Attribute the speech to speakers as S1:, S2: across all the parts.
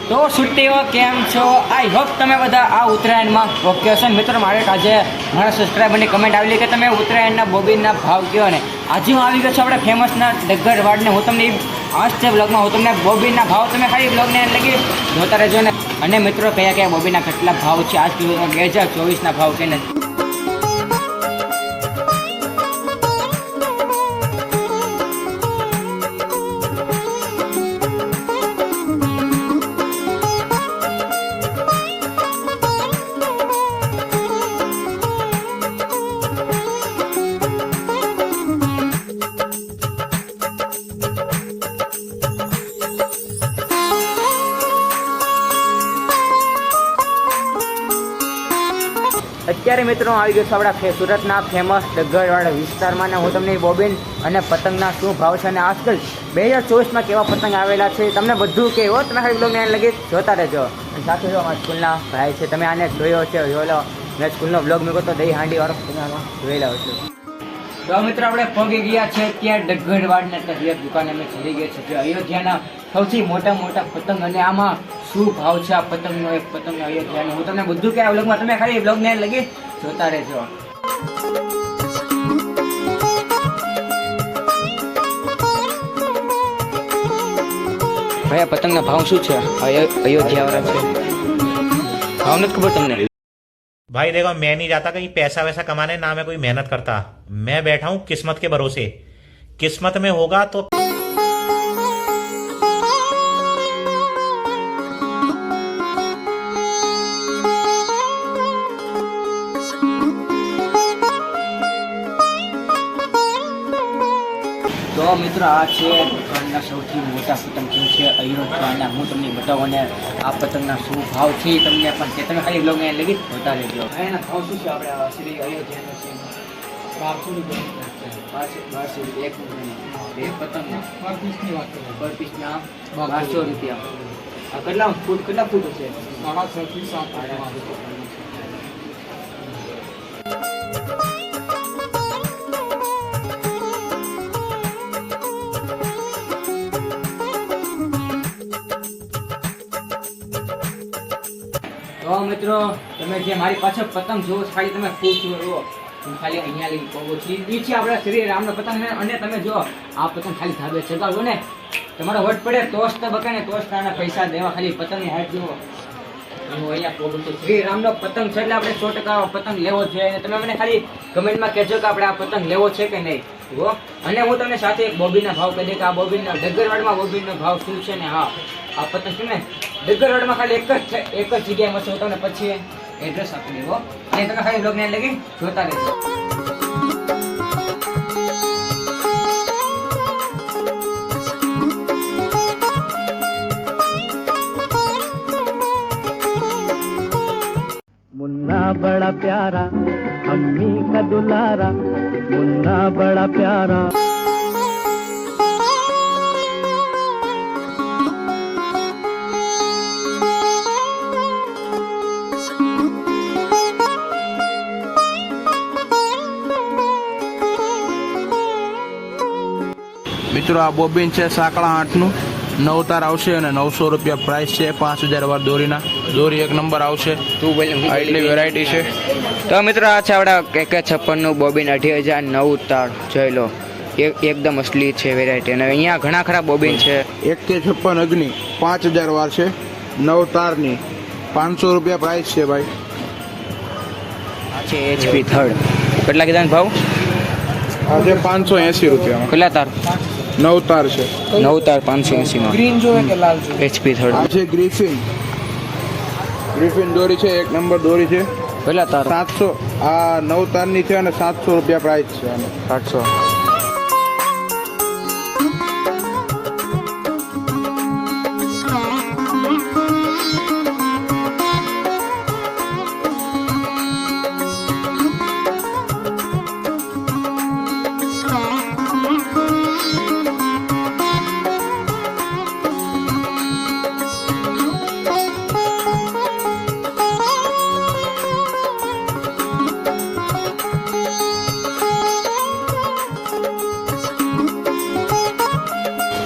S1: તો સુટ્ટીઓ કેમ છો? આઈ હોપ તમે બધા આ ઉત્તરાયણમાં ઓકે હશો. મિત્રો મારે આજે મારા સબસ્ક્રાઈબરની કમેન્ટ આવેલી કે તમે ઉત્તરાયણના બોબીનના ભાવ કહો ને. આજે હું આવી ગયો છું આપણે ફેમસના ડગરવાડને. હું તમને આજના બ્લોગમાં હું તમને બોબીનના ભાવ તમે ખાલી બ્લોગને લગી જોતા રહેજો ને. અને મિત્રો કયા કયા બોબીનના કેટલા ભાવ છે આજ 2024ના ભાવ કે નથી. અત્યારે મિત્રો આવી ગયો છું આપણા સુરતના ફેમસ ડગરવાડ વિસ્તારમાં ને હું તમને બોબીન અને પતંગના શું ભાવ છે અને આજકાલ 2024માં કેવા પતંગ આવેલા છે તમને બધું કહેવો. તમે ખાલી બ્લોગને લગી જોતા રહેજો. અને સાથે જો અમારા સ્કૂલના ભાઈ છે, તમે આને જોયો છે, જોઈ લો. મેં સ્કૂલનો બ્લોગ મૂક્યો તો દહીં હાંડી વાળો જોઈ લો છો. તો મિત્રો આપણે પહોંચી ગયા છે ત્યાં ડગરવાડને દુકાને અમે ચડી ગયા છે અયોધ્યાના સૌથી મોટા પતંગ. અને આમાં શું ભાવ છે આ પતંગનો, એક પતંગ અયોધ્યાનો હું તમને બધું કે આ બ્લોગમાં તમે ખાલી બ્લોગને લગી જોતા રહેજો. ભાઈ આ પતંગના ભાવ શું છે? અયોધ્યા વાળા છે ભાવ નથી ખબર તમને?
S2: भाई देखो, मैं नहीं जाता कहीं पैसा वैसा कमाने, ना मैं कोई मेहनत करता. मैं बैठा हूँ किस्मत के भरोसे. किस्मत में होगा तो
S1: તો મિત્રો આ છે દુકાનના સૌથી મોટા પતંગ છે અયોધ્યાના. હું તમને બતાવું અને આ પતંગના શું ભાવ છે તમને પણ તે તમે ખાલી બ્લોગને લગી જોતા રહેજો. એના ભાવ શું છે આપણે શ્રી અયોધ્યાનો છે? 1200 એક પતંગ પર પીસના 1200 રૂપિયા. આ કેટલા ફૂટ છે? 6.5 થી 7. તો મિત્રો તમે જે મારી પાછળ પતંગ જોવો ખાલી તમે ખુશ જુઓ. હું ખાલી અહીંયા લઈ કહું છું એ છે આપણા શ્રી રામનો પતંગ. અને તમે જો આ પતંગ ખાલી ધાબે ચગાવો ને તમારો વટ પડે તો જ તો બકે ને તો જ તાના પૈસા દેવા. ખાલી પતંગની હાઈટ જુઓ. હું અહીંયા કહું છું શ્રી રામનો પતંગ છે એટલે આપણે 100% પતંગ લેવો જોઈએ. અને તમે મને ખાલી કમેન્ટમાં કહેજો કે આપણે આ પતંગ લેવો છે કે નહીં. જુઓ. અને હું તમને સાથે એક બોબીનના ભાવ કહી દઉં કે આ બોબીનના ડગરવાડમાં બોબીનનો ભાવ શું છે ને. હા આ પતંગ છે ને ડગરવાડમાં ખાલી એક જ જગ્યાએ મળશે. હું તમને પછી એડ્રેસ આપી દેવો અને તમે ખાલી બ્લોગને લગી જોતા રહેજો.
S3: मुन्ना बड़ा प्यारा अम्मी का दुलारा, मुन्ना बड़ा प्यारा.
S4: મિત્રો આ બોબીન છે સાંકળા 8નું 9 તાર આવશે અને 900 રૂપિયા પ્રાઇસ છે. 5000 વાર દોરીના દોરી એક નંબર આવશે. એટલી વેરાયટી છે.
S1: તો મિત્રો આ છે આપણા AK56નું બોબીન 8009 તાર. જોઈ લો એકદમ અસલી છે વેરાયટી. અને અહીંયા ઘણા ખરા બોબીન છે.
S4: AK56 અગ્નિ 5000 વાર છે 9 તારની 500 રૂપિયા પ્રાઇસ છે ભાઈ.
S1: આ છે HP થર્ડ. કેટલા કીધા ભાવ?
S4: આ છે 580 રૂપિયામાં.
S1: કેટલા તાર?
S4: 9 તાર છે.
S1: 9 તાર 580 માં. ગ્રીન જોઈએ કે લાલ જોઈએ? HP third.
S4: આ છે ગ્રીફિન દોરી છે, એક નંબર દોરી છે.
S1: કેટલા તાર?
S4: 700. આ 9 તારની છે અને 700 રૂપિયા પ્રાઇસ છે.
S1: 700.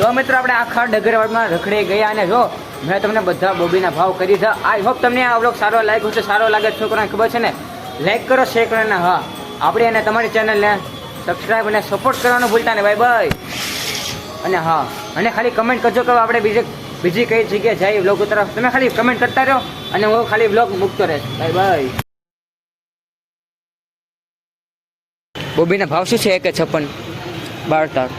S1: તો મિત્રો આપણે આખા ડગરવાડમાં રખડી ગયા અને જો મેં તમને બધા બોબીના ભાવ કરી છે. આઈ હોપ તમને આ વ્લોગ સારો લાગ્યો છે. સારો લાગે છોકરાને ખબર છે ને, લાઈક કરો, શેર કરો ને હા આપણે અને તમારી ચેનલને સબસ્ક્રાઈબ અને સપોર્ટ કરવાનું ભૂલતા ને. Bye bye. અને હા, અને ખાલી કમેન્ટ કરજો કે આપણે બીજી કઈ જગ્યાએ જાય વ્લોગ તરફ. તમે ખાલી કમેન્ટ કરતા રહો અને હું ખાલી વ્લોગ મૂકતો રહેશ. Bye bye. બોબીના ભાવ શું છે? 1.56 12 તાર.